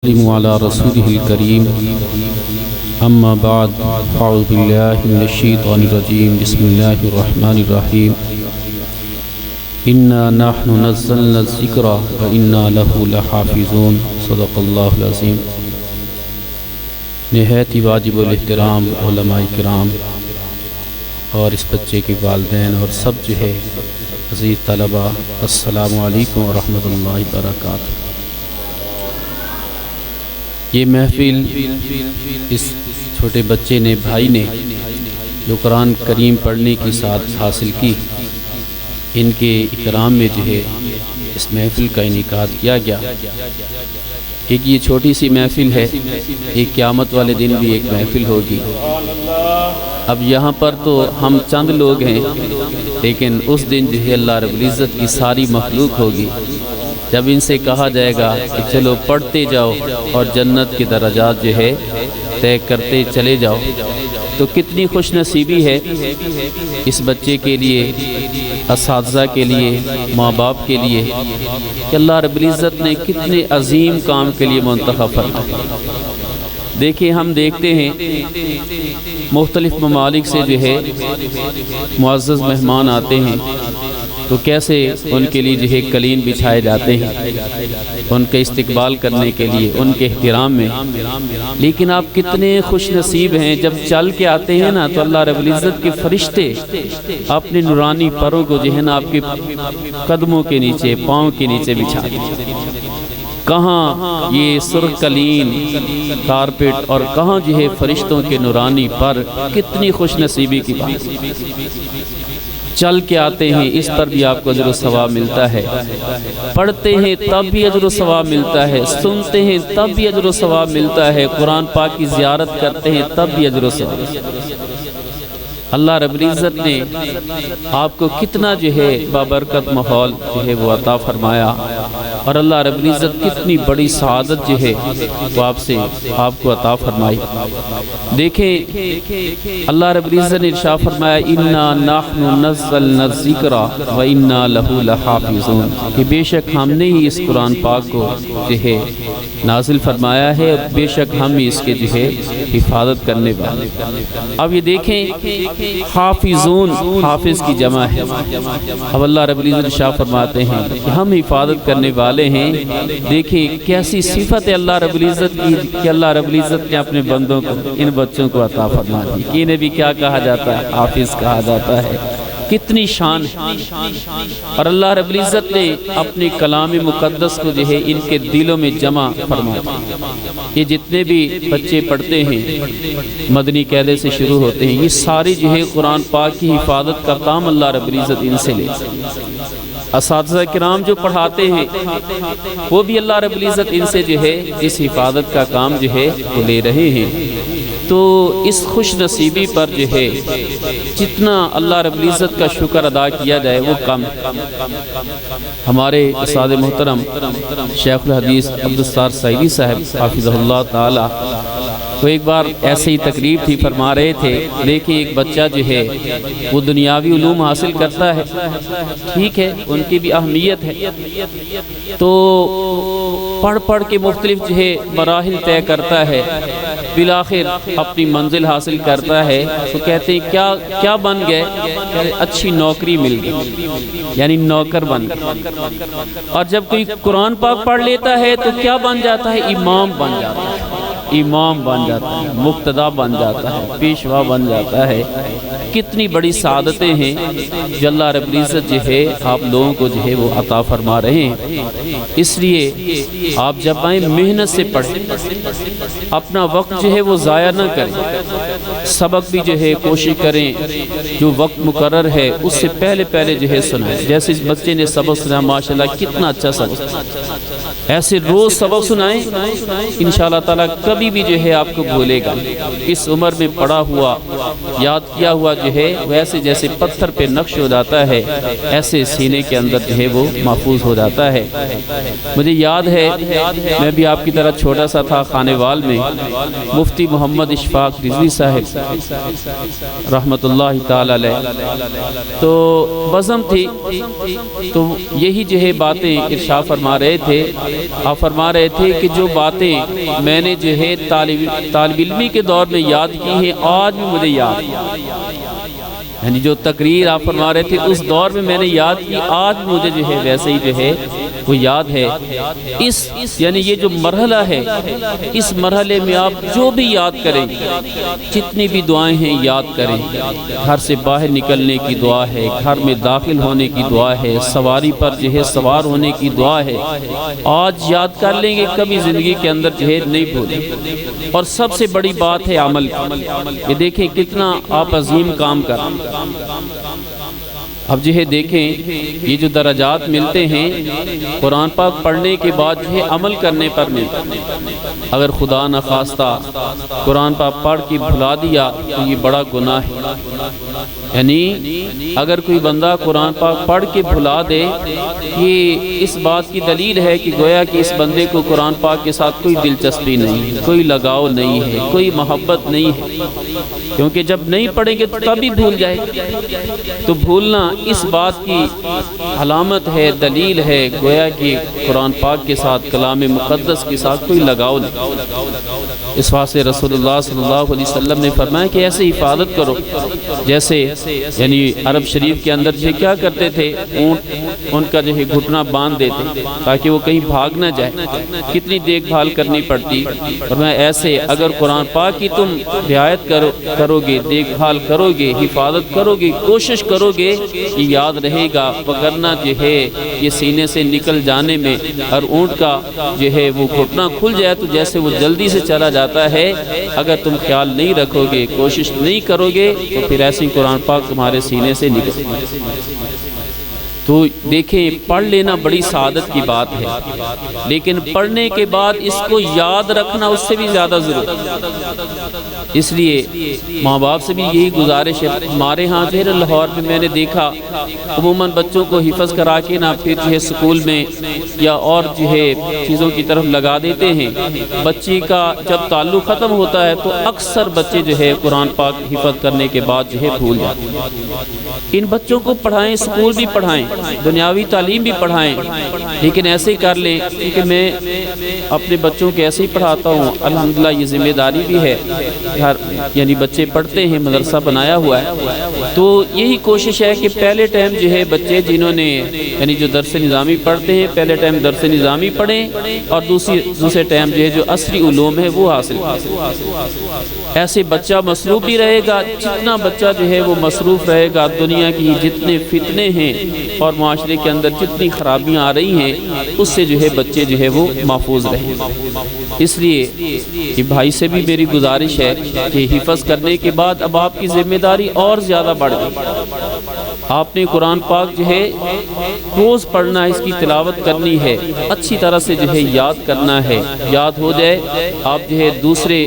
على رسوله الكريم أما بعد فأعوذ بالله من الشيطان الرجيم بسم الله الرحمن الرحيم إنا نحن نزلنا الذكر وإنا له لحافظون صدق الله العظيم۔ نہایت ہی واجب الاحترام علماء کرام اور اس بچے کے والدین اور سب جو ہے عزیز طلباء، السلام علیکم ورحمۃ اللہ وبرکاتہ۔ یہ محفل اس چھوٹے بچے نے، بھائی نے، جو قرآن کریم پڑھنے کی سعادت حاصل کی، ان کے اکرام میں جو ہے اس محفل کا انعقاد کیا گیا۔ ایک یہ چھوٹی سی محفل ہے، ایک قیامت والے دن بھی ایک محفل ہوگی۔ اب یہاں پر تو ہم چند لوگ ہیں، لیکن اس دن جو ہے اللہ رب العزت کی ساری مخلوق ہوگی۔ جب ان سے کہا جائے گا کہ چلو پڑھتے جاؤ اور جنت کے درجات جو ہے طے کرتے چلے جاؤ، تو کتنی خوش نصیبی ہے اس بچے کے لیے، اساتذہ کے لیے، ماں باپ کے لیے کہ اللہ رب العزت نے کتنے عظیم کام کے لیے منتخب فرمایا۔ دیکھیں، ہم دیکھتے ہیں مختلف ممالک سے جو ہے معزز مہمان آتے ہیں تو کیسے ان کے لیے جو ہے قالین بچھائے جاتے ہیں ان کا استقبال کرنے کے لیے، ان کے احترام میں۔ لیکن آپ کتنے خوش نصیب ہیں جب چل کے آتے ہیں نا، تو اللہ رب العزت کے فرشتے اپنے نورانی پروں کو جو ہے نا آپ کے قدموں کے نیچے، پاؤں کے نیچے بچھا دیتے۔ کہاں یہ سرخ قالین کارپٹ اور کہاں جو ہے فرشتوں کے نورانی پر، کتنی خوش نصیبی کی بات۔ چل کے آتے ہیں، اس پر بھی آپ کو اجر و ثواب ملتا ہے، پڑھتے ہیں تب بھی اجر و ثواب ملتا ہے، سنتے ہیں تب بھی اجر و ثواب ملتا ہے، قرآن پاک کی زیارت کرتے ہیں تب بھی اجر و ثواب۔ اللہ رب العزت نے آپ کو کتنا جو ہے بابرکت ماحول جو ہے وہ عطا فرمایا، اور اللہ رب العزت کتنی بڑی سعادت جو ہے وہ آپ کو عطا فرمائی۔ دیکھیں، اللہ رب العزت نے ارشاد فرمایا اِنَّا نَحْنُ نَزَّلْنَا الذِّكْرَ وَإِنَّا لَهُ لَحَافِظُونَ، کہ بے شک ہم نے ہی اس قرآن پاک کو جو ہے نازل فرمایا ہے، اور بے شک ہم ہی اس کے جو ہے حفاظت کرنے والے۔ اب یہ دیکھیں، حافظون حافظ کی جمع ہے۔ اب اللہ رب العزت ارشاد فرماتے ہیں کہ ہم حفاظت کرنے والے ہیں۔ دیکھیں کیسی صفت ہے اللہ رب العزت کی کہ اللہ رب العزت نے اپنے بندوں کو، ان بچوں کو عطا فرما دی کہ انہیں بھی کیا کہا جاتا ہے؟ حافظ کہا جاتا ہے۔ کتنی شان ہے، اور اللہ رب العزت نے اپنے کلام مقدس کو جو ہے ان کے دلوں میں جمع فرما دیا۔ یہ جتنے بھی بچے پڑھتے ہیں، مدنی قاعدے سے شروع ہوتے ہیں، یہ ساری جو ہے قرآن پاک کی حفاظت کا کام اللہ رب العزت ان سے لے۔ اساتذہ کرام جو پڑھاتے ہیں وہ بھی اللہ رب العزت ان سے جو ہے اس حفاظت کا کام جو ہے وہ لے رہے ہیں۔ تو اس خوش نصیبی پر جو ہے جتنا اللہ رب العزت کا شکر ادا کیا جائے وہ کم۔ ہمارے استاد محترم شیخ الحدیث عبدالستار سعیدی صاحب حافظہ اللہ تعالی، وہ ایک بار ایسے ہی تقریب تھی، فرما رہے تھے دیکھیں ایک بچہ جو ہے وہ دنیاوی علوم حاصل کرتا ہے، ٹھیک ہے، ان کی بھی اہمیت ہے، تو پڑھ کے مختلف جو ہے مراحل طے کرتا ہے، بالآخر اپنی منزل حاصل کرتا ہے، تو کہتے ہیں کیا بن گئے؟ اچھی نوکری مل گئی، یعنی نوکر بن گئے۔ اور جب کوئی قرآن پاک پڑھ لیتا ہے تو کیا بن جاتا ہے؟ امام بن جاتا ہے، امام بن جاتا ہے، مقتدی بن جاتا ہے، پیشوا بن جاتا ہے۔ کتنی بڑی سعادتیں ہیں جو اللہ رب العزت جو ہے آپ لوگوں کو جو ہے وہ عطا فرما رہے ہیں۔ اس لیے آپ جب آئیں محنت سے پڑھیں، اپنا وقت جو ہے وہ ضائع نہ کریں، سبق بھی جو ہے کوشش کریں جو وقت مقرر ہے اس سے پہلے جو ہے سنائیں۔ جیسے اس بچے نے سبق سنا، ماشاءاللہ کتنا اچھا سبق، ایسے روز سبق سنائیں، انشاءاللہ تعالیٰ کبھی بھی جو ہے آپ کو بھولے گا۔ اس عمر میں پڑھا ہوا، یاد کیا ہوا جو ہے ویسے جیسے پتھر پہ نقش ہو جاتا ہے ایسے سینے کے اندر جو ہے وہ محفوظ ہو جاتا ہے۔ مجھے یاد ہے میں بھی آپ کی طرح چھوٹا سا تھا، خانے وال میں مفتی محمد اشفاق رضوی صاحب رحمۃ اللہ تعالی علیہ تو بزم تھی، تو یہی جو ہے باتیں ارشاد فرما رہے تھے۔ آپ فرما رہے تھے کہ جو باتیں میں نے جو ہے طالب علمی کے دور میں یاد کی ہیں آج بھی مجھے یاد، یعنی جو تقریر آپ فرما رہے تھے اس دور میں نے یاد کی، آج مجھے جو ہے ویسے ہی جو ہے وہ یاد ہے۔ یعنی یہ جو مرحلہ ہے، اس مرحلے میں آپ جو بھی یاد کریں، جتنی بھی دعائیں ہیں یاد کریں۔ گھر سے باہر نکلنے کی دعا ہے، گھر میں داخل ہونے کی دعا ہے، سواری پر جو ہے سوار ہونے کی دعا ہے، آج یاد کر لیں گے کبھی زندگی کے اندر جو ہے نہیں بھولیں۔ اور سب سے بڑی بات ہے عمل، یہ دیکھیں کتنا آپ عظیم کام کر۔ اب جو ہے دیکھیں یہ جو درجات ملتے ہیں قرآن پاک پڑھنے کے بعد جو ہے عمل کرنے پر ملتا ہے۔ اگر خدا نخواستہ قرآن پاک پڑھ کے بھلا دیا تو یہ بڑا گناہ ہے۔ یعنی اگر کوئی بندہ قرآن پاک پڑھ کے بھلا دے، یہ اس بات کی دلیل ہے کہ گویا کہ اس بندے کو قرآن پاک کے ساتھ کوئی دلچسپی نہیں، کوئی لگاؤ نہیں ہے، کوئی محبت نہیں ہے، کیونکہ جب نہیں پڑھیں گے تو تبھی بھول جائے گا۔ تو بھولنا اس بات کی علامت ہے، دلیل ہے گویا کہ قرآن پاک کے ساتھ، کلام مقدس کے ساتھ کوئی لگاؤ نہیں۔ اس واسطے رسول اللہ صلی اللہ علیہ وسلم نے فرمایا کہ ایسے حفاظت کرو جیسے یعنی عرب شریف کے اندر جو کیا کرتے تھے، اونٹ ان کا جو ہے گھٹنا باندھ دیتے تاکہ وہ کہیں بھاگ نہ جائے، کتنی دیکھ بھال کرنی پڑتی۔ فرمایا ایسے اگر قرآن پاک کی تم رعایت کرو گے، دیکھ بھال کرو گے، حفاظت کرو گے، کوشش کرو گے، یہ یاد رہے گا، وگرنہ جو ہے یہ سینے سے نکل جانے میں اور اونٹ کا جو ہے وہ گھٹنا کھل جائے تو جیسے وہ جلدی سے چلا جاتا ہے، اگر تم خیال نہیں رکھو گے، کوشش نہیں کرو گے تو پھر ایسی قرآن پاک تمہارے سینے سے نکل۔ تو دیکھیں پڑھ لینا بڑی سعادت کی بات ہے، لیکن پڑھنے کے بعد اس کو یاد رکھنا اس سے بھی زیادہ ضروری۔ اس لیے ماں باپ سے بھی یہی گزارش ہے۔ ہمارے ہاں جو ہے لاہور میں میں نے دیکھا عموماً بچوں کو حفظ کرا کے نہ پھر جو ہے سکول میں یا اور جو ہے چیزوں کی طرف لگا دیتے ہیں۔ بچے کا جب تعلق ختم ہوتا ہے تو اکثر بچے جو ہے قرآن پاک حفظ کرنے کے بعد جو ہے بھول جاتے ہیں۔ ان بچوں کو پڑھائیں، سکول بھی پڑھائیں، دنیاوی تعلیم بھی پڑھائیں، لیکن ایسے ہی کر لیں کیونکہ میں اپنے بچوں کو ایسے ہی پڑھاتا ہوں، الحمدللہ یہ ذمہ داری بھی ہے، یعنی بچے پڑھتے ہیں، مدرسہ بنایا ہوا ہے، تو یہی کوشش ہے کہ پہلے ٹائم جو ہے بچے جنہوں نے یعنی جو درس نظامی پڑھتے ہیں پہلے ٹائم درس نظامی پڑھیں اور دوسرے ٹائم جو ہے جو عصری علوم ہے وہ حاصل کریں۔ ایسے بچہ مصروف بھی رہے گا، جتنا بچہ جو ہے وہ مصروف رہے گا، دنیا کی جتنے فتنے ہیں اور معاشرے کے اندر جتنی خرابیاں آ رہی ہیں اس سے جو ہے بچے جو ہے وہ محفوظ رہیں۔ اس لیے کہ بھائی سے بھی میری گزارش ہے کہ حفظ کرنے کے بعد اب آپ کی ذمہ داری اور زیادہ بڑھ گئی۔ آپ نے قرآن پاک جو ہے روز پڑھنا ہے، اس کی تلاوت کرنی ہے، اچھی طرح سے جو ہے یاد کرنا ہے، یاد ہو جائے آپ جو ہے دوسرے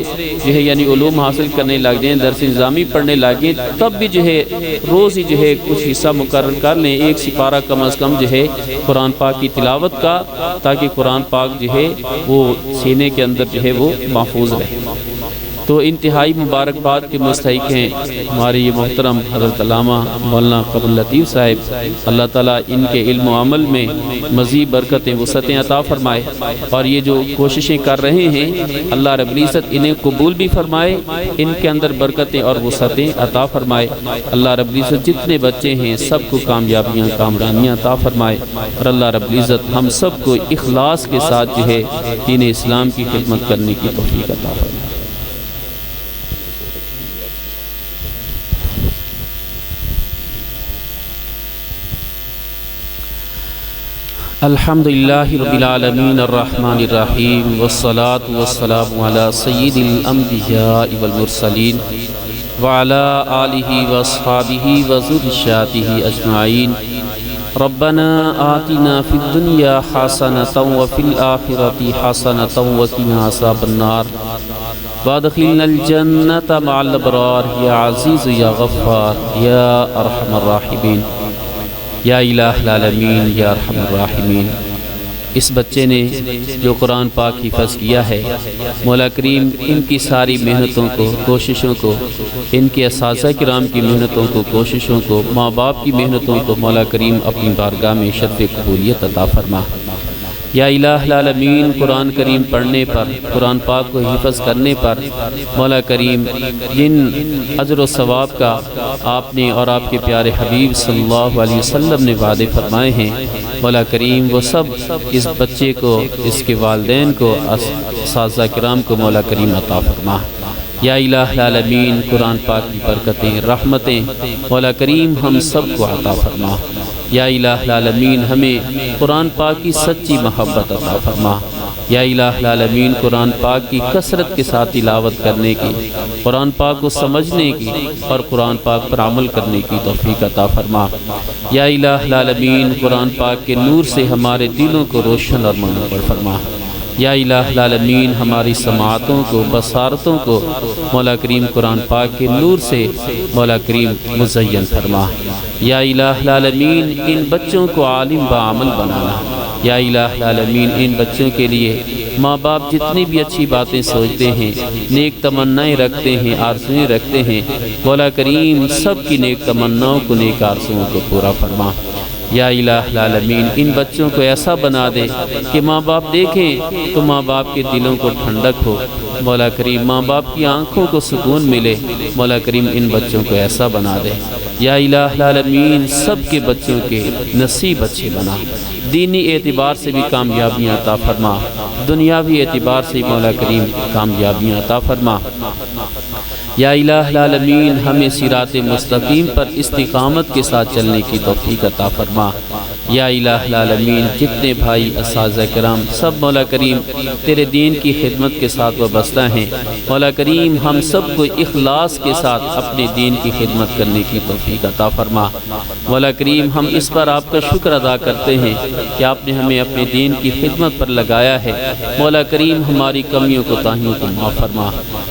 جو ہے یعنی علوم حاصل کرنے لگ جائیں، درس نظامی پڑھنے لگیں، تب بھی جو ہے روز ہی جو ہے کچھ حصہ مقرر کر لیں، ایک سپارہ کم از کم جو ہے قرآن پاک کی تلاوت کا، تاکہ قرآن پاک جو ہے وہ سینے کے اندر جو ہے وہ محفوظ رہے۔ تو انتہائی مبارکباد کے مستحق ہیں ہمارے یہ محترم حضرت علامہ مولانا قمر لطیف صاحب، اللہ تعالیٰ ان کے علم و عمل میں مزید برکتیں وسعتیں عطا فرمائے، اور یہ جو کوششیں کر رہے ہیں اللہ رب العزت انہیں قبول بھی فرمائے، ان کے اندر برکتیں اور وسعتیں عطا فرمائے۔ اللہ رب العزت جتنے بچے ہیں سب کو کامیابیاں کامرانیاں عطا فرمائے، اور اللہ رب العزت ہم سب کو اخلاص کے ساتھ جو ہے دین اسلام کی خدمت کرنے کی توفیق عطا فرمائے۔ الحمدللہ رب العالمین الرحمن الرحیم والصلاة والسلام علی سید الانبیاء والمرسلین وعلی آلہ واصحابہ وذریاتہ اجمعین۔ ربنا آتنا فی الدنیا حسنۃ وفی الآخرۃ حسنۃ وقنا عذاب النار۔ وادخلنا الجنة مع الابرار یا عزیز یا غفار یا ارحم الراحمین، یا الہ العالمین یا ارحم الراحمین۔ اس بچے نے جو قرآن پاک حفظ کیا ہے، مولا کریم ان کی ساری محنتوں کو، کوششوں کو، ان کے اساتذہ کرام کی محنتوں کو، کوششوں کو، ماں باپ کی محنتوں کو مولا کریم اپنی بارگاہ میں شرف قبولیت عطا فرما۔ یا الہ العالمین، قرآن کریم پڑھنے پر، قرآن پاک کو حفظ کرنے پر مولا کریم جن اجر و ثواب کا آپ نے اور آپ کے پیارے حبیب صلی اللہ علیہ وسلم نے وعدے فرمائے ہیں، مولا کریم وہ سب اس بچے کو، اس کے والدین کو، اساتذہ کرام کو مولا کریم عطا فرما۔ یا الہ العالمین، قرآن پاک کی برکتیں، رحمتیں مولا کریم ہم سب کو عطا فرما۔ یا الہ العالمین، ہمیں قرآن پاک کی سچی محبت عطا فرما۔ یا الہ العالمین، قرآن پاک کی کثرت کے ساتھ تلاوت کرنے کی، قرآن پاک کو سمجھنے کی اور قرآن پاک پر عمل کرنے کی توفیق عطا فرما۔ یا الہ العالمین، قرآن پاک کے نور سے ہمارے دلوں کو روشن اور منور فرما۔ یا الہ العالمین، ہماری سماعتوں کو، بصارتوں کو مولا کریم قرآن پاک کے نور سے مولا کریم مزین فرما۔ یا الہ العالمین، ان بچوں کو عالم بعمل بنانا۔ یا الہ العالمین، ان بچوں کے لیے ماں باپ جتنی بھی اچھی باتیں سوچتے ہیں، نیک تمنائیں رکھتے ہیں، آرزویں رکھتے ہیں، مولا کریم سب کی نیک تمناؤں کو، نیک آرزوؤں کو پورا فرما۔ یا الہ العالمین، ان بچوں کو ایسا بنا دے کہ ماں باپ دیکھیں تو ماں باپ کے دلوں کو ٹھنڈک ہو، مولا کریم ماں باپ کی آنکھوں کو سکون ملے، مولا کریم ان بچوں کو ایسا بنا دے۔ یا الہ العالمین، سب کے بچوں کے نصیب اچھے بنا، دینی اعتبار سے بھی کامیابیاں عطا فرما، دنیاوی اعتبار سے مولا کریم کامیابیاں عطا فرما۔ یا الہ العالمین، ہمیں صراط مستقیم پر استقامت کے ساتھ چلنے کی توفیق عطا فرما۔ یا الہ العالمین، جتنے بھائی اساتذہ کرام سب مولا کریم تیرے دین کی خدمت کے ساتھ وابستہ ہیں، مولا کریم ہم سب کو اخلاص کے ساتھ اپنے دین کی خدمت کرنے کی توفیق عطا فرما۔ مولا کریم ہم اس پر آپ کا شکر ادا کرتے ہیں کہ آپ نے ہمیں اپنے دین کی خدمت پر لگایا ہے۔ مولا کریم ہماری کمیوں کو، تاہیوں کو معاف فرما۔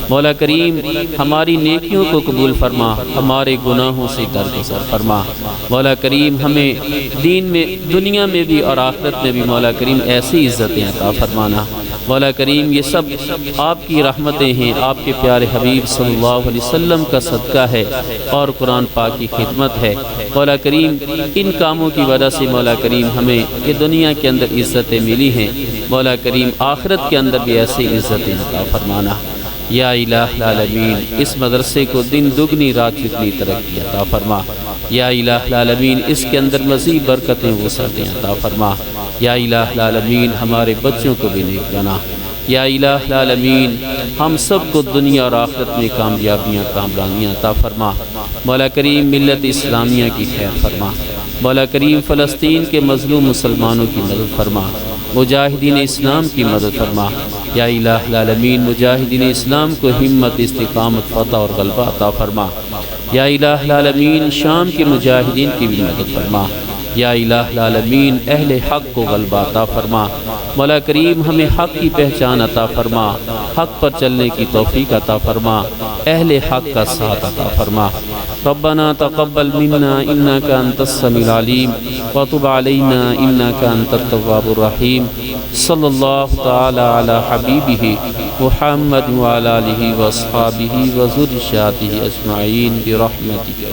مولا کریم ہماری نیکیوں کو قبول فرما، ہمارے گناہوں سے درگزر فرما۔ مولا کریم ہمیں دین میں، دنیا میں بھی اور آخرت میں بھی مولا کریم ایسی عزتیں عطا فرمانا۔ مولا کریم یہ سب آپ کی رحمتیں ہیں، آپ کے پیارے حبیب صلی اللہ علیہ وسلم کا صدقہ ہے اور قرآن پاک کی خدمت ہے۔ مولا کریم ان کاموں کی وجہ سے مولا کریم ہمیں یہ دنیا کے اندر عزتیں ملی ہیں، مولا کریم آخرت کے اندر بھی ایسی عزتیں عطا فرمانا۔ یا الہ العالمین، اس مدرسے کو دن دگنی رات چگنی ترقی عطا فرما۔ یا الہ العالمین، اس کے اندر مزید برکتیں وسعتیں عطا فرما۔ یا الہ العالمین، ہمارے بچوں کو بھی نیک بنا۔ یا الہ العالمین، ہم سب کو دنیا اور آخرت میں کامیابیاں، کامرانیاں عطا فرما۔ مولا کریم ملت اسلامیہ کی خیر فرما۔ مولا کریم فلسطین کے مظلوم مسلمانوں کی مدد فرما، مجاہدین اسلام کی مدد فرما۔ یا الہ العالمین، مجاہدین اسلام کو ہمت، استقامت، فتح اور غلبہ عطا فرما۔ یا الہ العالمین، شام کے مجاہدین کی بھی مدد فرما۔ یا الہ العالمین، اہل حق کو غلبہ عطا فرما۔ مولا کریم ہمیں حق کی پہچان عطا فرما، حق پر چلنے کی توفیق عطا فرما، اہل حق کا ساتھ عطا فرما۔ ربنا تقبل منا انك انت السميع العليم وتب علينا انك انت التواب الرحيم صلی اللہ تعالی علی حبیبہ محمد وعلى آلہ واصحابہ وذریاتہ اجمعین برحمتک۔